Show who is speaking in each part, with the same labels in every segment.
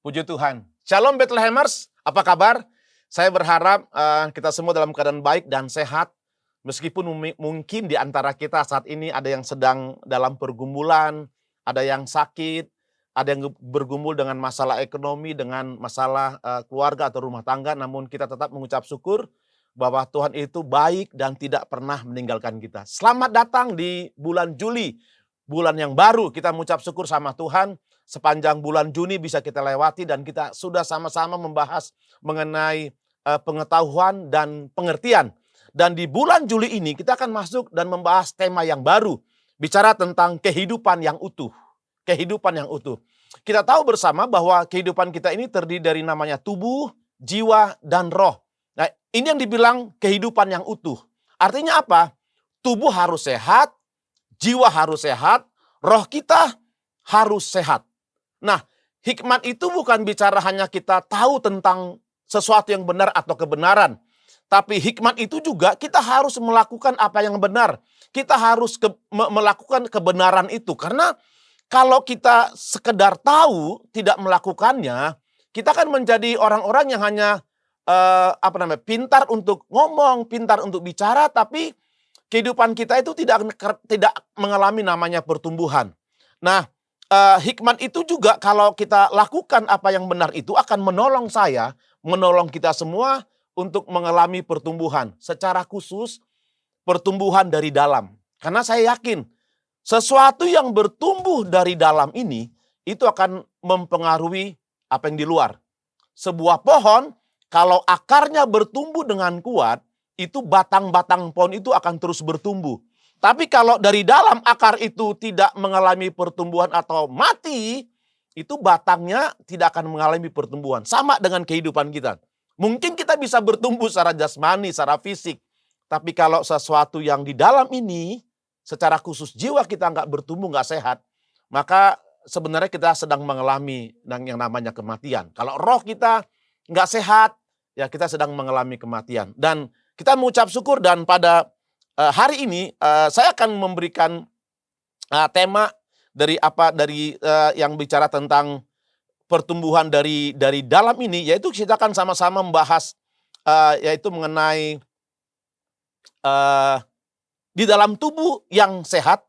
Speaker 1: Puji Tuhan. Shalom Bethlehemers, apa kabar? Saya berharap kita semua dalam keadaan baik dan sehat. Meskipun mungkin di antara kita saat ini ada yang sedang dalam pergumulan, ada yang sakit, ada yang bergumul dengan masalah ekonomi, dengan masalah keluarga atau rumah tangga. Namun kita tetap mengucap syukur bahwa Tuhan itu baik dan tidak pernah meninggalkan kita. Selamat datang di bulan Juli, bulan yang baru. Kita mengucap syukur sama Tuhan. Sepanjang bulan Juni bisa kita lewati dan kita sudah sama-sama membahas mengenai pengetahuan dan pengertian. Dan di bulan Juli ini kita akan masuk dan membahas tema yang baru. Bicara tentang kehidupan yang utuh. Kehidupan yang utuh. Kita tahu bersama bahwa kehidupan kita ini terdiri dari namanya tubuh, jiwa, dan roh. Nah, ini yang dibilang kehidupan yang utuh. Artinya apa? Tubuh harus sehat, jiwa harus sehat, roh kita harus sehat. Nah, hikmat itu bukan bicara hanya kita tahu tentang sesuatu yang benar atau kebenaran. Tapi hikmat itu juga kita harus melakukan apa yang benar. Kita harus melakukan kebenaran itu. Karena kalau kita sekedar tahu, tidak melakukannya, kita kan menjadi orang-orang yang hanya pintar untuk ngomong, pintar untuk bicara, tapi kehidupan kita itu tidak mengalami namanya pertumbuhan. Nah, hikmat itu juga kalau kita lakukan apa yang benar itu akan menolong saya, menolong kita semua untuk mengalami pertumbuhan. Secara khusus pertumbuhan dari dalam. Karena saya yakin sesuatu yang bertumbuh dari dalam ini itu akan mempengaruhi apa yang di luar. Sebuah pohon kalau akarnya bertumbuh dengan kuat, itu batang-batang pohon itu akan terus bertumbuh. Tapi kalau dari dalam akar itu tidak mengalami pertumbuhan atau mati, itu batangnya tidak akan mengalami pertumbuhan. Sama dengan kehidupan kita. Mungkin kita bisa bertumbuh secara jasmani, secara fisik. Tapi kalau sesuatu yang di dalam ini, secara khusus jiwa kita nggak bertumbuh, nggak sehat, maka sebenarnya kita sedang mengalami yang namanya kematian. Kalau roh kita nggak sehat, ya kita sedang mengalami kematian. Dan kita mengucap syukur dan pada hari ini saya akan memberikan tema dari yang bicara tentang pertumbuhan dari dalam ini, yaitu kita akan sama-sama membahas yaitu mengenai di dalam tubuh yang sehat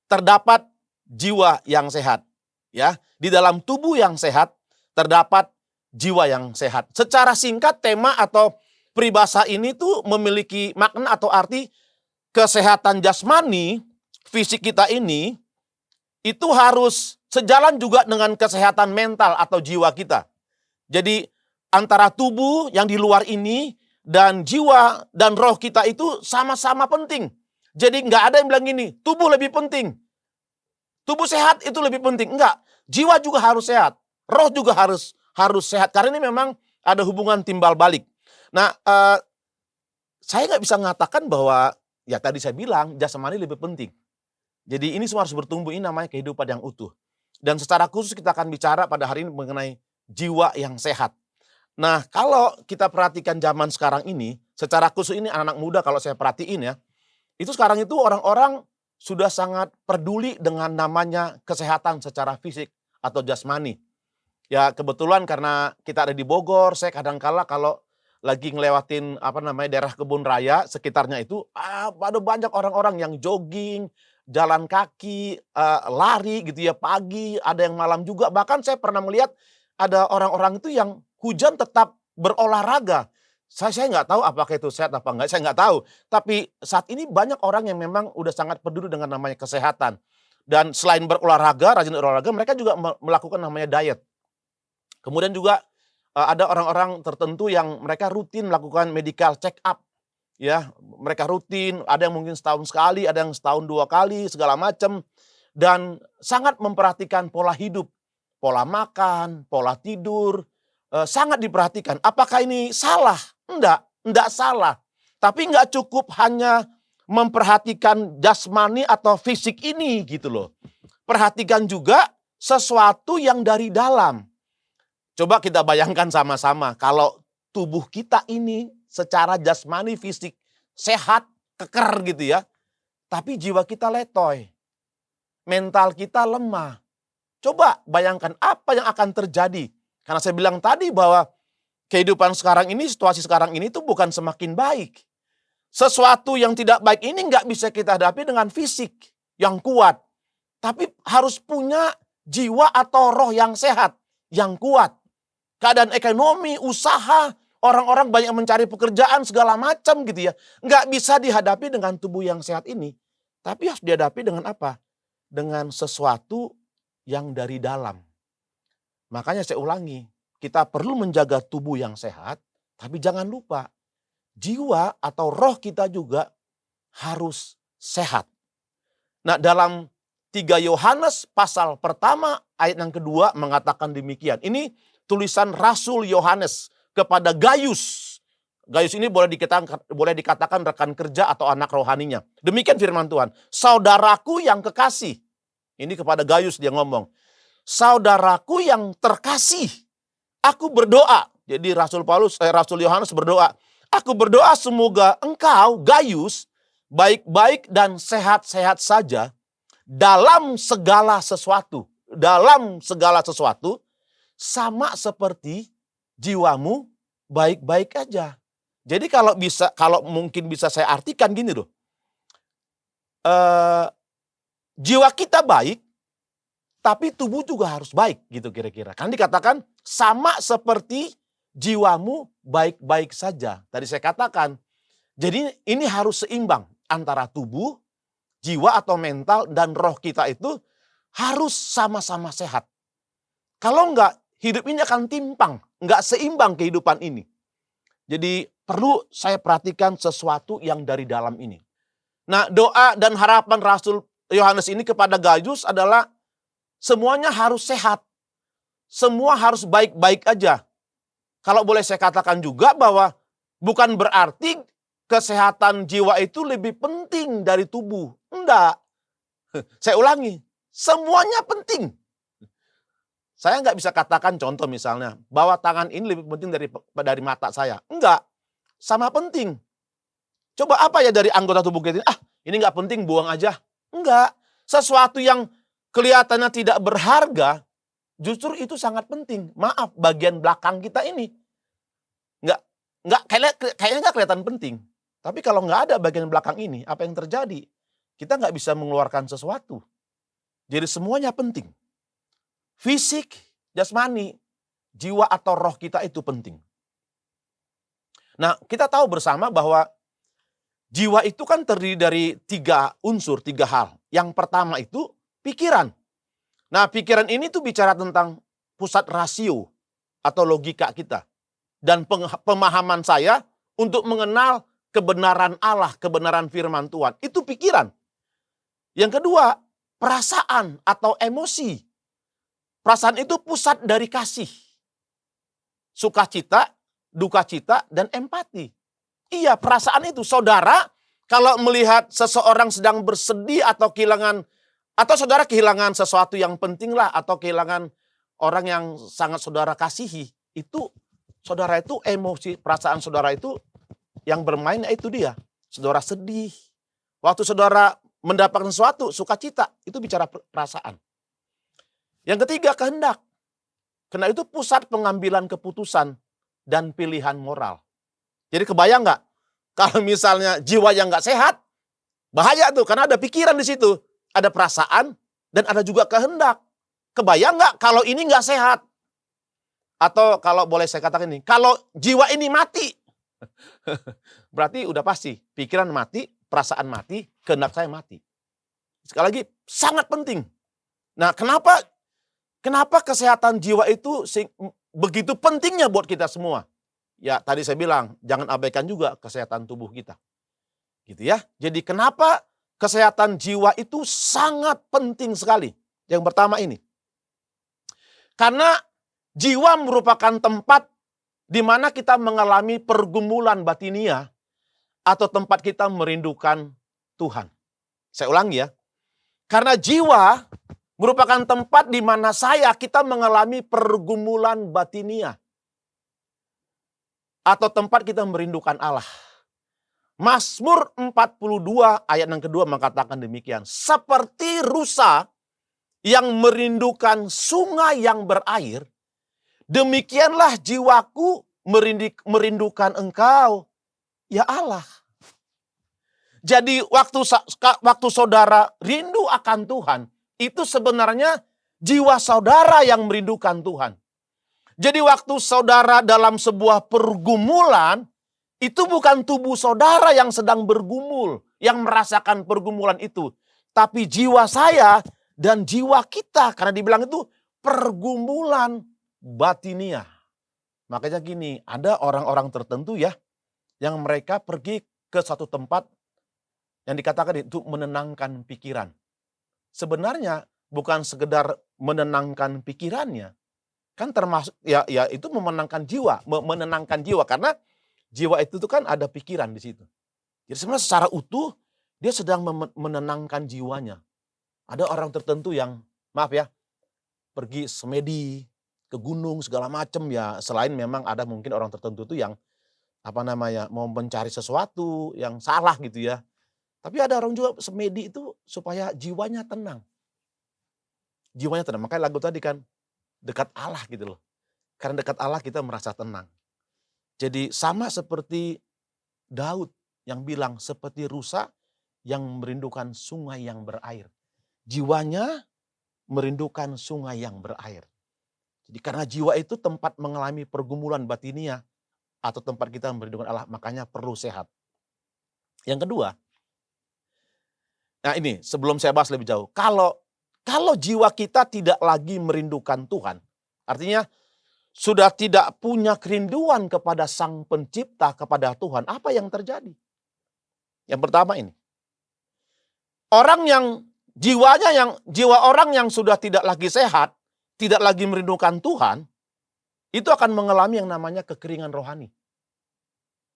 Speaker 1: terdapat jiwa yang sehat, ya. Di dalam tubuh yang sehat terdapat jiwa yang sehat. Secara singkat tema atau peribahasa ini tuh memiliki makna atau arti kesehatan jasmani, fisik kita ini, itu harus sejalan juga dengan kesehatan mental atau jiwa kita. Jadi antara tubuh yang di luar ini dan jiwa dan roh kita itu sama-sama penting. Jadi nggak ada yang bilang gini, tubuh lebih penting. Tubuh sehat itu lebih penting. Enggak, jiwa juga harus sehat. Roh juga harus sehat. Karena ini memang ada hubungan timbal balik. Nah, saya nggak bisa mengatakan bahwa ya tadi saya bilang jasmani lebih penting. Jadi ini semua harus bertumbuh, ini namanya kehidupan yang utuh. Dan secara khusus kita akan bicara pada hari ini mengenai jiwa yang sehat. Nah, kalau kita perhatikan zaman sekarang ini, secara khusus ini anak-anak muda kalau saya perhatiin ya, itu sekarang itu orang-orang sudah sangat peduli dengan namanya kesehatan secara fisik atau jasmani. Ya kebetulan karena kita ada di Bogor, saya kadang-kala kalau lagi ngelewatin daerah kebun raya sekitarnya itu ada banyak orang-orang yang jogging, jalan kaki, lari gitu ya pagi, ada yang malam juga. Bahkan saya pernah melihat ada orang-orang itu yang hujan tetap berolahraga. Saya nggak tahu apakah itu sehat apa enggak, saya nggak tahu. Tapi saat ini banyak orang yang memang udah sangat peduli dengan namanya kesehatan. Dan selain berolahraga, rajin berolahraga, mereka juga melakukan namanya diet. Kemudian juga ada orang-orang tertentu yang mereka rutin melakukan medical check up. Ya, mereka rutin, ada yang mungkin setahun sekali, ada yang setahun 2 kali, segala macam. Dan sangat memperhatikan pola hidup, pola makan, pola tidur, sangat diperhatikan. Apakah ini salah? Enggak salah. Tapi enggak cukup hanya memperhatikan jasmani atau fisik ini gitu loh. Perhatikan juga sesuatu yang dari dalam. Coba kita bayangkan sama-sama, kalau tubuh kita ini secara jasmani fisik sehat, keker gitu ya. Tapi jiwa kita letoy. Mental kita lemah. Coba bayangkan apa yang akan terjadi Karena saya bilang tadi bahwa kehidupan sekarang ini, situasi sekarang ini tuh bukan semakin baik. Sesuatu yang tidak baik ini nggak bisa kita hadapi dengan fisik yang kuat. Tapi harus punya jiwa atau roh yang sehat, yang kuat. Keadaan ekonomi, usaha, orang-orang banyak mencari pekerjaan segala macam gitu ya. Nggak bisa dihadapi dengan tubuh yang sehat ini. Tapi harus dihadapi dengan apa? Dengan sesuatu yang dari dalam. Makanya saya ulangi, kita perlu menjaga tubuh yang sehat, tapi jangan lupa, jiwa atau roh kita juga harus sehat. Nah, dalam 3 Yohanes pasal pertama ayat yang kedua mengatakan demikian. Ini tulisan Rasul Yohanes kepada Gaius. Gaius ini boleh dikatakan rekan kerja atau anak rohaninya. Demikian firman Tuhan. Saudaraku yang kekasih. Ini kepada Gaius dia ngomong. Saudaraku yang terkasih. Aku berdoa. Jadi Rasul Yohanes berdoa. Aku berdoa semoga engkau, Gaius, baik-baik dan sehat-sehat saja dalam segala sesuatu. Dalam segala sesuatu sama seperti jiwamu baik-baik aja. Jadi kalau mungkin bisa saya artikan gini loh. Jiwa kita baik, tapi tubuh juga harus baik gitu kira-kira. Kan dikatakan sama seperti jiwamu baik-baik saja. Tadi saya katakan, jadi ini harus seimbang antara tubuh, jiwa atau mental dan roh kita itu harus sama-sama sehat. Kalau enggak, hidup ini akan timpang, enggak seimbang kehidupan ini. Jadi perlu saya perhatikan sesuatu yang dari dalam ini. Nah, doa dan harapan Rasul Yohanes ini kepada Gaius adalah semuanya harus sehat. Semua harus baik-baik aja. Kalau boleh saya katakan juga bahwa bukan berarti kesehatan jiwa itu lebih penting dari tubuh. Enggak. Saya ulangi, semuanya penting. Saya nggak bisa katakan contoh misalnya, bahwa tangan ini lebih penting dari mata saya. Enggak, sama penting. Coba apa ya dari anggota tubuh kita ini? Ini nggak penting, buang aja. Enggak, sesuatu yang kelihatannya tidak berharga, justru itu sangat penting. Maaf, bagian belakang kita ini. Kayaknya nggak kelihatan penting. Tapi kalau nggak ada bagian belakang ini, apa yang terjadi? Kita nggak bisa mengeluarkan sesuatu. Jadi semuanya penting. Fisik, jasmani, jiwa atau roh kita itu penting. Nah, kita tahu bersama bahwa jiwa itu kan terdiri dari 3 unsur, 3 hal. Yang pertama itu pikiran. Nah, pikiran ini tuh bicara tentang pusat rasio atau logika kita. Dan pemahaman saya untuk mengenal kebenaran Allah, kebenaran firman Tuhan. Itu pikiran. Yang kedua, perasaan atau emosi. Perasaan itu pusat dari kasih. Sukacita, dukacita, dan empati. Iya, perasaan itu. Saudara, kalau melihat seseorang sedang bersedih atau saudara kehilangan sesuatu yang penting lah, atau kehilangan orang yang sangat saudara kasihi, itu saudara itu emosi, perasaan saudara itu yang bermain itu dia. Saudara sedih. Waktu saudara mendapatkan sesuatu, sukacita, itu bicara perasaan. Yang ketiga, kehendak. Karena itu pusat pengambilan keputusan dan pilihan moral. Jadi kebayang nggak? Kalau misalnya jiwa yang nggak sehat, bahaya tuh, karena ada pikiran di situ. Ada perasaan dan ada juga kehendak. Kebayang nggak kalau ini nggak sehat? Atau kalau boleh saya katakan ini, kalau jiwa ini mati, berarti udah pasti. Pikiran mati, perasaan mati, kehendak saya mati. Sekali lagi, sangat penting. Nah, kenapa kesehatan jiwa itu begitu pentingnya buat kita semua? Ya, tadi saya bilang, jangan abaikan juga kesehatan tubuh kita. Gitu ya. Jadi kenapa kesehatan jiwa itu sangat penting sekali? Yang pertama ini. Karena jiwa merupakan tempat di mana kita mengalami pergumulan batinia atau tempat kita merindukan Tuhan. Saya ulangi ya. Karena jiwa merupakan tempat di mana kita mengalami pergumulan batinia. Atau tempat kita merindukan Allah. Mazmur 42 ayat yang kedua mengatakan demikian. Seperti rusa yang merindukan sungai yang berair, Demikianlah jiwaku merindukan engkau, ya Allah. Jadi waktu saudara rindu akan Tuhan, itu sebenarnya jiwa saudara yang merindukan Tuhan. Jadi waktu saudara dalam sebuah pergumulan, itu bukan tubuh saudara yang sedang bergumul, yang merasakan pergumulan itu. Tapi jiwa saya dan jiwa kita, karena dibilang itu pergumulan batinia. Makanya gini, ada orang-orang tertentu ya, yang mereka pergi ke satu tempat yang dikatakan itu menenangkan pikiran. Sebenarnya bukan sekedar menenangkan pikirannya, kan termasuk ya itu menenangkan jiwa karena jiwa itu tuh kan ada pikiran di situ. Jadi sebenarnya secara utuh dia sedang menenangkan jiwanya. Ada orang tertentu yang maaf ya, pergi semedi ke gunung segala macam ya, selain memang ada mungkin orang tertentu tuh yang mau mencari sesuatu yang salah gitu ya. Tapi ada orang juga semedi itu supaya jiwanya tenang. Jiwanya tenang. Makanya lagu tadi kan dekat Allah gitu loh. Karena dekat Allah kita merasa tenang. Jadi sama seperti Daud yang bilang seperti rusa yang merindukan sungai yang berair. Jiwanya merindukan sungai yang berair. Jadi karena jiwa itu tempat mengalami pergumulan batinia atau tempat kita merindukan Allah, makanya perlu sehat. Yang kedua, nah ini sebelum saya bahas lebih jauh, kalau jiwa kita tidak lagi merindukan Tuhan, artinya sudah tidak punya kerinduan kepada Sang Pencipta, kepada Tuhan, apa yang terjadi? Yang pertama ini, jiwa orang yang sudah tidak lagi sehat, tidak lagi merindukan Tuhan, itu akan mengalami yang namanya kekeringan rohani.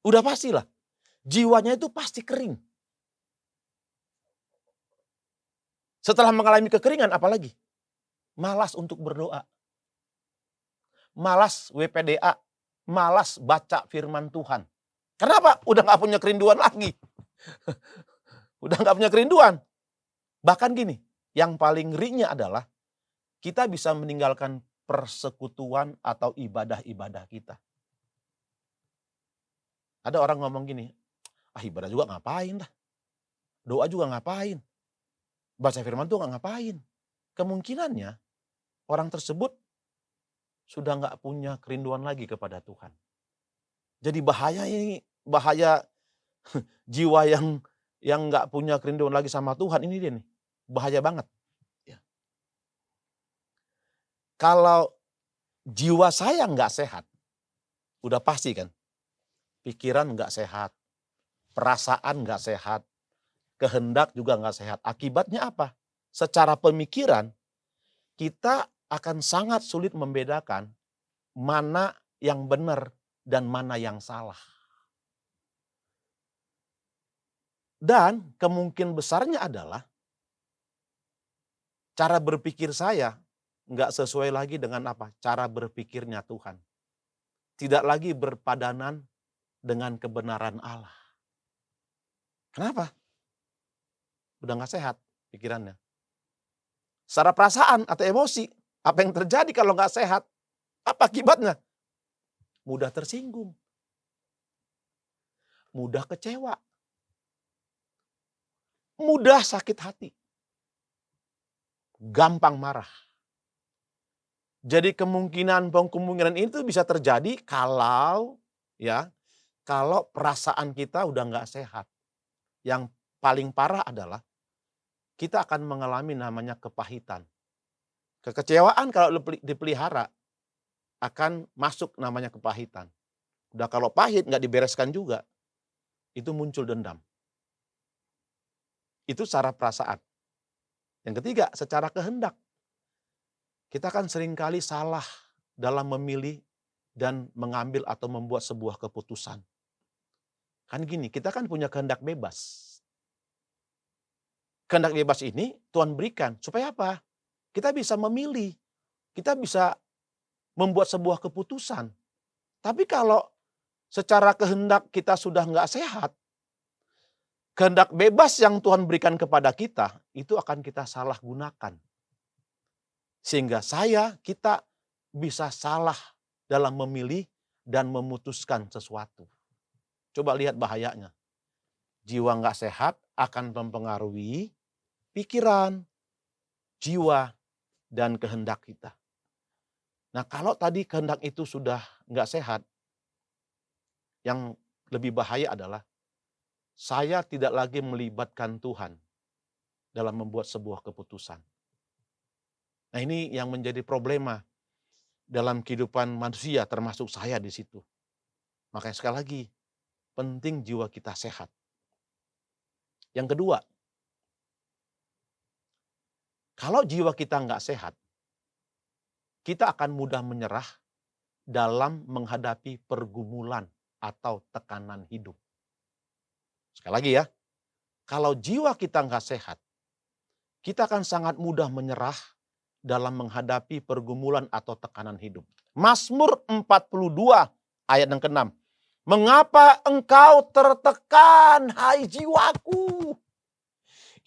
Speaker 1: Udah pastilah, jiwanya itu pasti kering. Setelah mengalami kekeringan, apalagi? Malas untuk berdoa. Malas WPDA. Malas baca firman Tuhan. Kenapa? Udah gak punya kerinduan lagi. Udah gak punya kerinduan. Bahkan gini, yang paling ngerinya adalah kita bisa meninggalkan persekutuan atau ibadah-ibadah kita. Ada orang ngomong gini, ibadah juga ngapain dah. Doa juga ngapain. Baca firman Tuhan ngapain. Kemungkinannya orang tersebut sudah gak punya kerinduan lagi kepada Tuhan. Jadi bahaya jiwa yang gak punya kerinduan lagi sama Tuhan, ini dia nih. Bahaya banget. Ya. Kalau jiwa saya gak sehat, udah pasti kan. Pikiran gak sehat, perasaan gak sehat, kehendak juga gak sehat. Akibatnya apa? Secara pemikiran, kita akan sangat sulit membedakan mana yang benar dan mana yang salah. Dan kemungkinan besarnya adalah cara berpikir saya nggak sesuai lagi dengan apa? Cara berpikirnya Tuhan. Tidak lagi berpadanan dengan kebenaran Allah. Kenapa? Udah nggak sehat pikirannya. Secara perasaan atau emosi, apa yang terjadi kalau nggak sehat? Apa akibatnya? Mudah tersinggung. Mudah kecewa. Mudah sakit hati. Gampang marah. Jadi kemungkinan itu bisa terjadi kalau perasaan kita udah nggak sehat. Yang paling parah adalah kita akan mengalami namanya kepahitan. Kekecewaan kalau dipelihara akan masuk namanya kepahitan. Udah kalau pahit nggak dibereskan juga, itu muncul dendam. Itu secara perasaan. Yang ketiga, secara kehendak. Kita kan seringkali salah dalam memilih dan mengambil atau membuat sebuah keputusan. Kan gini, kita kan punya kehendak bebas. Kehendak bebas ini Tuhan berikan. Supaya apa? Kita bisa memilih. Kita bisa membuat sebuah keputusan. Tapi kalau secara kehendak kita sudah nggak sehat, kehendak bebas yang Tuhan berikan kepada kita, itu akan kita salah gunakan. Sehingga kita bisa salah dalam memilih dan memutuskan sesuatu. Coba lihat bahayanya. Jiwa nggak sehat akan mempengaruhi pikiran, jiwa, dan kehendak kita. Nah, kalau tadi kehendak itu sudah nggak sehat, yang lebih bahaya adalah saya tidak lagi melibatkan Tuhan dalam membuat sebuah keputusan. Nah, ini yang menjadi problema dalam kehidupan manusia, termasuk saya di situ. Makanya sekali lagi, penting jiwa kita sehat. Yang kedua, kalau jiwa kita nggak sehat, kita akan mudah menyerah dalam menghadapi pergumulan atau tekanan hidup. Sekali lagi ya, kalau jiwa kita nggak sehat, kita akan sangat mudah menyerah dalam menghadapi pergumulan atau tekanan hidup. Mazmur 42 ayat yang ke-6. Mengapa engkau tertekan, hai jiwaku?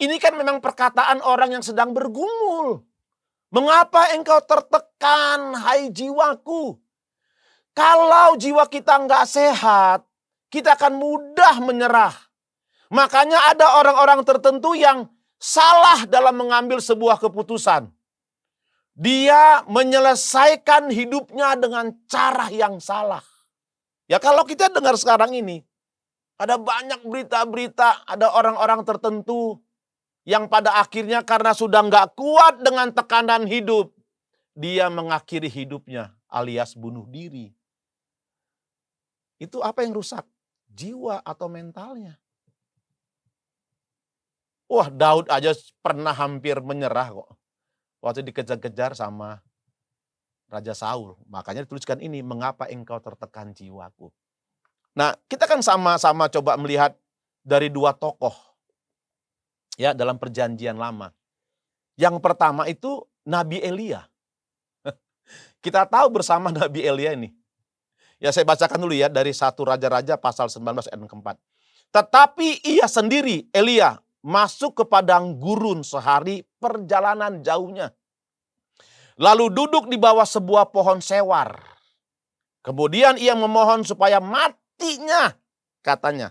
Speaker 1: Ini kan memang perkataan orang yang sedang bergumul. Mengapa engkau tertekan, hai jiwaku? Kalau jiwa kita nggak sehat, kita akan mudah menyerah. Makanya ada orang-orang tertentu yang salah dalam mengambil sebuah keputusan. Dia menyelesaikan hidupnya dengan cara yang salah. Ya kalau kita dengar sekarang ini, ada banyak berita-berita, ada orang-orang tertentu yang pada akhirnya karena sudah nggak kuat dengan tekanan hidup, dia mengakhiri hidupnya alias bunuh diri. Itu apa yang rusak? Jiwa atau mentalnya. Wah, Daud aja pernah hampir menyerah kok. Waktu dikejar-kejar sama Raja Saul. Makanya dituliskan ini, mengapa engkau tertekan jiwaku. Nah, kita kan sama-sama coba melihat dari dua tokoh ya dalam perjanjian lama. Yang pertama itu Nabi Elia. Kita tahu bersama Nabi Elia ini. Ya saya bacakan dulu ya dari 1 Raja-Raja pasal 19 ayat keempat. Tetapi ia sendiri, Elia, masuk ke padang gurun sehari perjalanan jauhnya. Lalu duduk di bawah sebuah pohon sewar. Kemudian ia memohon supaya matinya, katanya.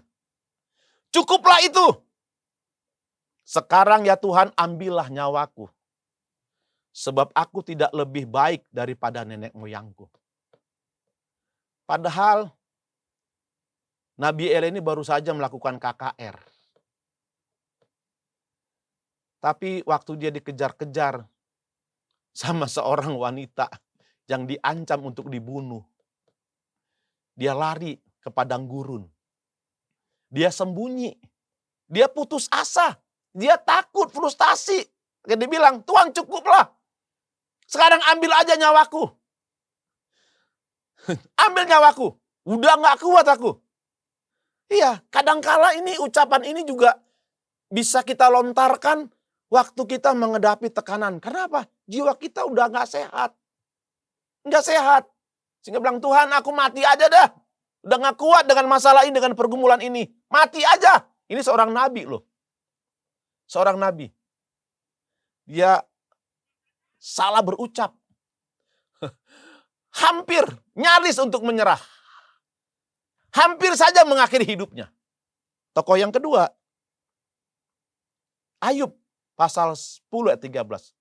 Speaker 1: Cukuplah itu. Sekarang ya Tuhan, ambillah nyawaku. Sebab aku tidak lebih baik daripada nenek moyangku. Padahal Nabi Elia ini baru saja melakukan KKR. Tapi waktu dia dikejar-kejar sama seorang wanita yang diancam untuk dibunuh, dia lari ke padang gurun. Dia sembunyi. Dia putus asa. Dia takut, frustasi. Dia bilang, Tuhan cukuplah. Sekarang ambil aja nyawaku. Ambil nyawaku. Udah gak kuat aku. Iya, kadangkala ini ucapan ini juga bisa kita lontarkan waktu kita menghadapi tekanan. Kenapa? Jiwa kita udah gak sehat. Gak sehat. Sehingga bilang, Tuhan aku mati aja dah. Udah gak kuat dengan masalah ini, dengan pergumulan ini. Mati aja. Ini seorang nabi loh. Seorang nabi. Dia salah berucap. Hampir nyaris untuk menyerah. Hampir saja mengakhiri hidupnya. Tokoh yang kedua, Ayub pasal 10 ayat 13.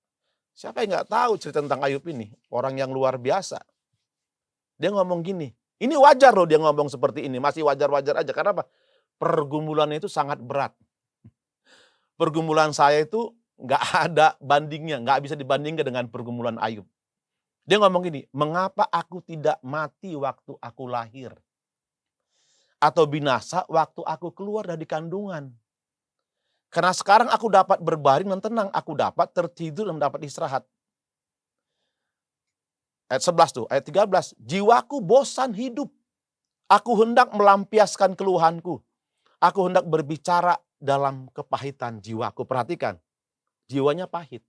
Speaker 1: Siapa yang gak tahu cerita tentang Ayub ini? Orang yang luar biasa. Dia ngomong gini, ini wajar loh dia ngomong seperti ini. Masih wajar-wajar aja. Karena apa? Pergumulannya itu sangat berat. Pergumulan saya itu gak ada bandingnya. Gak bisa dibandingkan dengan pergumulan Ayub. Dia ngomong gini, mengapa aku tidak mati waktu aku lahir? Atau binasa waktu aku keluar dari kandungan? Karena sekarang aku dapat berbaring dan tenang. Aku dapat tertidur dan dapat istirahat. Ayat 11 tuh, ayat 13. Jiwaku bosan hidup. Aku hendak melampiaskan keluhanku. Aku hendak berbicara dalam kepahitan jiwaku. Perhatikan, jiwanya pahit.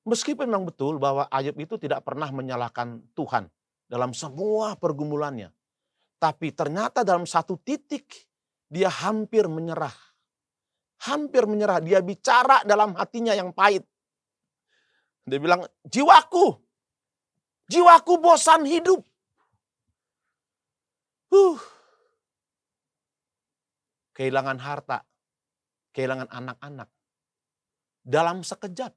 Speaker 1: Meskipun memang betul bahwa Ayub itu tidak pernah menyalahkan Tuhan dalam semua pergumulannya. Tapi ternyata dalam satu titik dia hampir menyerah. Hampir menyerah. Dia bicara dalam hatinya yang pahit. Dia bilang, jiwaku bosan hidup. kehilangan harta, kehilangan anak-anak dalam sekejap.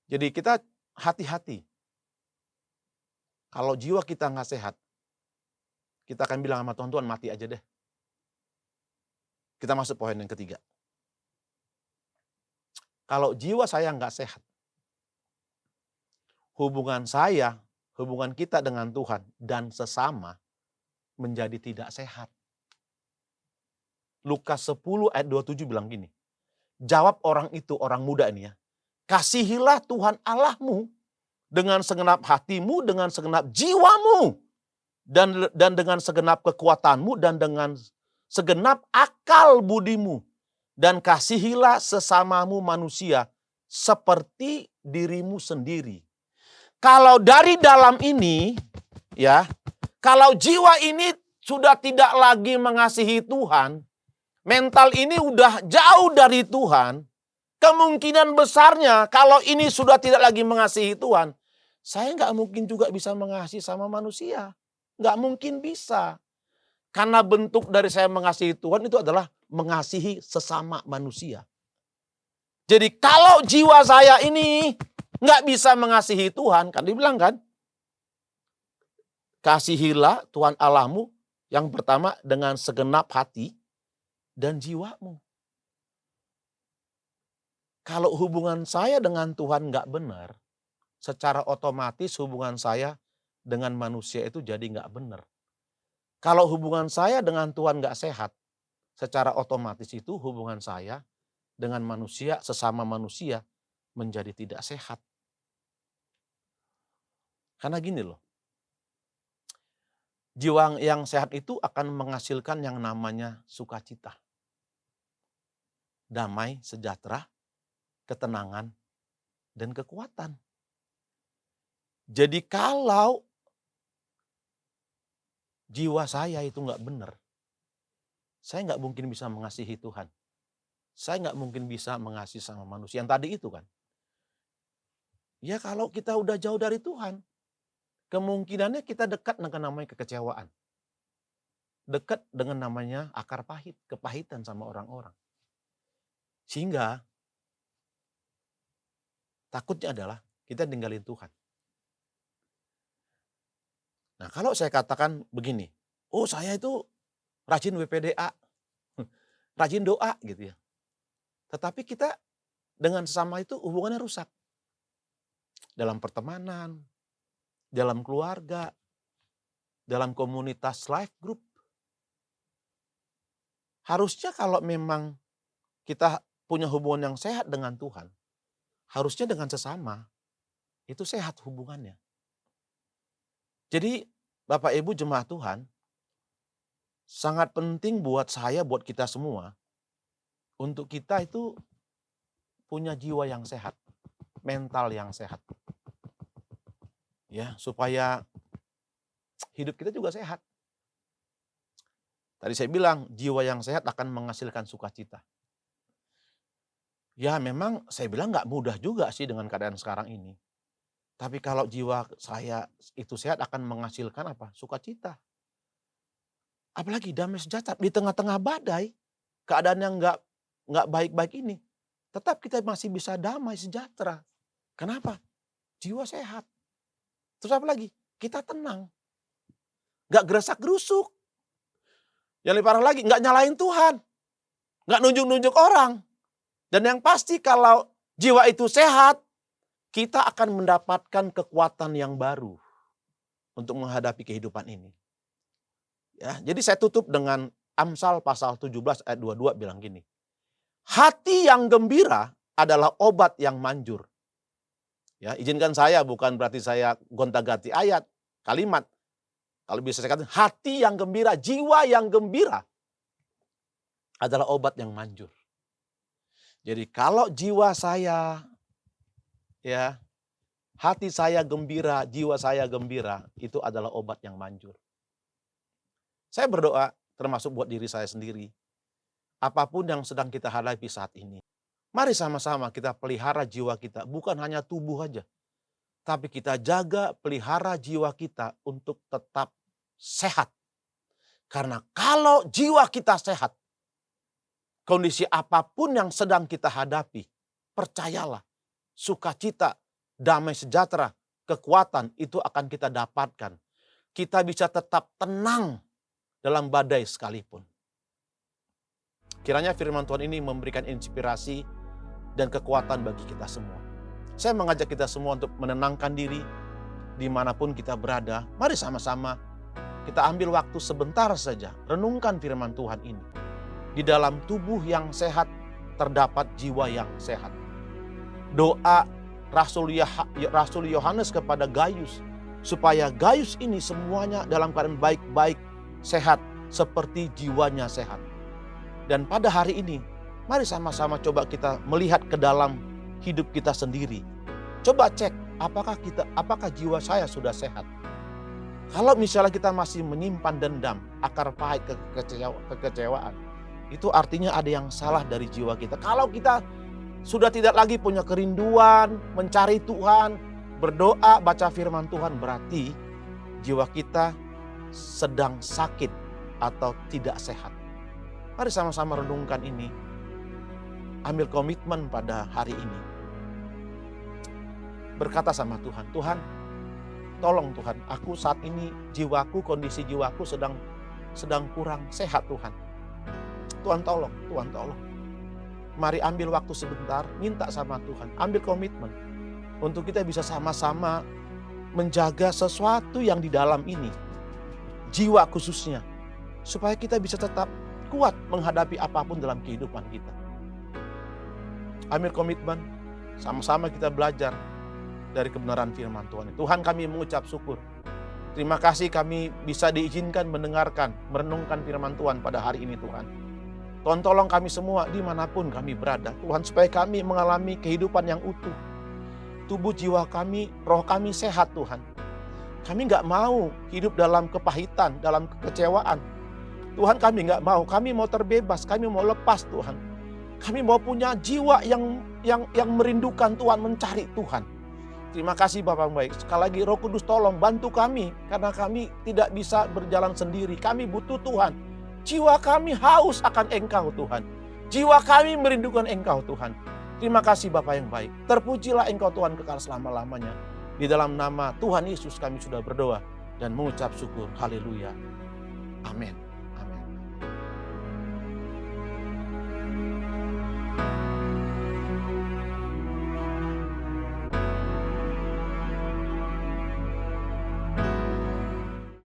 Speaker 1: Jadi kita hati-hati. Kalau jiwa kita nggak sehat, kita akan bilang sama Tuhan, Tuhan mati aja deh. Kita masuk poin yang ketiga. Kalau jiwa saya nggak sehat, hubungan kita dengan Tuhan dan sesama menjadi tidak sehat. Lukas 10 ayat 27 bilang gini, jawab orang itu, orang muda ini ya, kasihilah Tuhan Allahmu dengan segenap hatimu, dengan segenap jiwamu, dan dengan segenap kekuatanmu, dan dengan segenap akal budimu. Dan kasihilah sesamamu manusia seperti dirimu sendiri. Kalau dari dalam ini, ya, kalau jiwa ini sudah tidak lagi mengasihi Tuhan, mental ini udah jauh dari Tuhan, kemungkinan besarnya kalau ini sudah tidak lagi mengasihi Tuhan, saya nggak mungkin juga bisa mengasihi sama manusia. Nggak mungkin bisa. Karena bentuk dari saya mengasihi Tuhan itu adalah mengasihi sesama manusia. Jadi kalau jiwa saya ini nggak bisa mengasihi Tuhan, kan dibilang kan, kasihilah Tuhan Allahmu yang pertama dengan segenap hati dan jiwamu. Kalau hubungan saya dengan Tuhan nggak benar, secara otomatis hubungan saya dengan manusia itu jadi nggak benar. Kalau hubungan saya dengan Tuhan nggak sehat, secara otomatis itu hubungan saya dengan manusia, sesama manusia, menjadi tidak sehat. Karena gini loh, jiwa yang sehat itu akan menghasilkan yang namanya sukacita, damai, sejahtera, ketenangan, dan kekuatan. Jadi kalau jiwa saya itu nggak benar, saya nggak mungkin bisa mengasihi Tuhan. Saya nggak mungkin bisa mengasihi sama manusia. Yang tadi itu kan. Ya kalau kita udah jauh dari Tuhan, kemungkinannya kita dekat dengan namanya kekecewaan. Dekat dengan namanya akar pahit, kepahitan sama orang-orang. Sehingga takutnya adalah kita ninggalin Tuhan. Nah kalau saya katakan begini, oh saya itu rajin WPDA, rajin doa gitu ya. Tetapi kita dengan sesama itu hubungannya rusak. Dalam pertemanan, dalam keluarga, dalam komunitas life group. Harusnya kalau memang kita punya hubungan yang sehat dengan Tuhan, harusnya dengan sesama itu sehat hubungannya. Jadi Bapak Ibu jemaat Tuhan, sangat penting buat saya, buat kita semua, untuk kita itu punya jiwa yang sehat, mental yang sehat. Ya, supaya hidup kita juga sehat. Tadi saya bilang, jiwa yang sehat akan menghasilkan sukacita. Ya memang saya bilang nggak mudah juga sih dengan keadaan sekarang ini. Tapi kalau jiwa saya itu sehat akan menghasilkan apa? Sukacita. Apalagi damai sejahtera di tengah-tengah badai, keadaan yang nggak baik-baik ini, tetap kita masih bisa damai sejahtera. Kenapa? Jiwa sehat. Terus apa lagi? Kita tenang. Nggak geresak-gerusuk. Yang lebih parah lagi, nggak nyalain Tuhan. Nggak nunjuk-nunjuk orang. Dan yang pasti kalau jiwa itu sehat, kita akan mendapatkan kekuatan yang baru untuk menghadapi kehidupan ini. Ya, jadi saya tutup dengan Amsal pasal 17 ayat 22 bilang gini. Hati yang gembira adalah obat yang manjur. Ya, izinkan saya, bukan berarti saya gonta-ganti ayat, kalimat. Kalau bisa saya katakan hati yang gembira, jiwa yang gembira adalah obat yang manjur. Jadi kalau jiwa saya, ya, hati saya gembira, jiwa saya gembira, itu adalah obat yang manjur. Saya berdoa termasuk buat diri saya sendiri. Apapun yang sedang kita hadapi saat ini. Mari sama-sama kita pelihara jiwa kita, bukan hanya tubuh aja. Tapi kita jaga pelihara jiwa kita untuk tetap sehat. Karena kalau jiwa kita sehat, kondisi apapun yang sedang kita hadapi, percayalah, sukacita, damai sejahtera, kekuatan itu akan kita dapatkan. Kita bisa tetap tenang dalam badai sekalipun. Kiranya firman Tuhan ini memberikan inspirasi dan kekuatan bagi kita semua. Saya mengajak kita semua untuk menenangkan diri dimanapun kita berada. Mari sama-sama kita ambil waktu sebentar saja, renungkan firman Tuhan ini. Di dalam tubuh yang sehat terdapat jiwa yang sehat. Doa Rasul Yohanes kepada Gaius, supaya Gaius ini semuanya dalam keadaan baik-baik, sehat, seperti jiwanya sehat. Dan pada hari ini, mari sama-sama coba kita melihat ke dalam hidup kita sendiri. Coba cek, apakah jiwa saya sudah sehat? Kalau misalnya kita masih menyimpan dendam, akar pahit, kekecewaan, itu artinya ada yang salah dari jiwa kita. Kalau kita sudah tidak lagi punya kerinduan, mencari Tuhan, berdoa, baca firman Tuhan, berarti jiwa kita sedang sakit atau tidak sehat. Mari sama-sama renungkan ini. Ambil komitmen pada hari ini. Berkata sama Tuhan, Tuhan, tolong Tuhan, aku saat ini jiwaku, kondisi jiwaku sedang kurang sehat Tuhan. Tuhan tolong, Tuhan tolong. Mari ambil waktu sebentar, minta sama Tuhan, ambil komitmen untuk kita bisa sama-sama menjaga sesuatu yang di dalam ini, jiwa khususnya, supaya kita bisa tetap kuat menghadapi apapun dalam kehidupan kita. Ambil komitmen, sama-sama kita belajar dari kebenaran firman Tuhan. Tuhan, kami mengucap syukur. Terima kasih kami bisa diizinkan mendengarkan, merenungkan firman Tuhan pada hari ini Tuhan. Tuhan tolong kami semua dimanapun kami berada. Tuhan, supaya kami mengalami kehidupan yang utuh. Tubuh jiwa kami, roh kami sehat Tuhan. Kami gak mau hidup dalam kepahitan, dalam kekecewaan. Tuhan, kami gak mau, kami mau terbebas, kami mau lepas Tuhan. Kami mau punya jiwa yang merindukan Tuhan, mencari Tuhan. Terima kasih Bapak yang baik. Sekali lagi Roh Kudus tolong bantu kami, karena kami tidak bisa berjalan sendiri. Kami butuh Tuhan. Jiwa kami haus akan Engkau Tuhan. Jiwa kami merindukan Engkau Tuhan. Terima kasih Bapak yang baik. Terpujilah Engkau Tuhan kekal selama-lamanya. Di dalam nama Tuhan Yesus kami sudah berdoa dan mengucap syukur. Haleluya. Amin.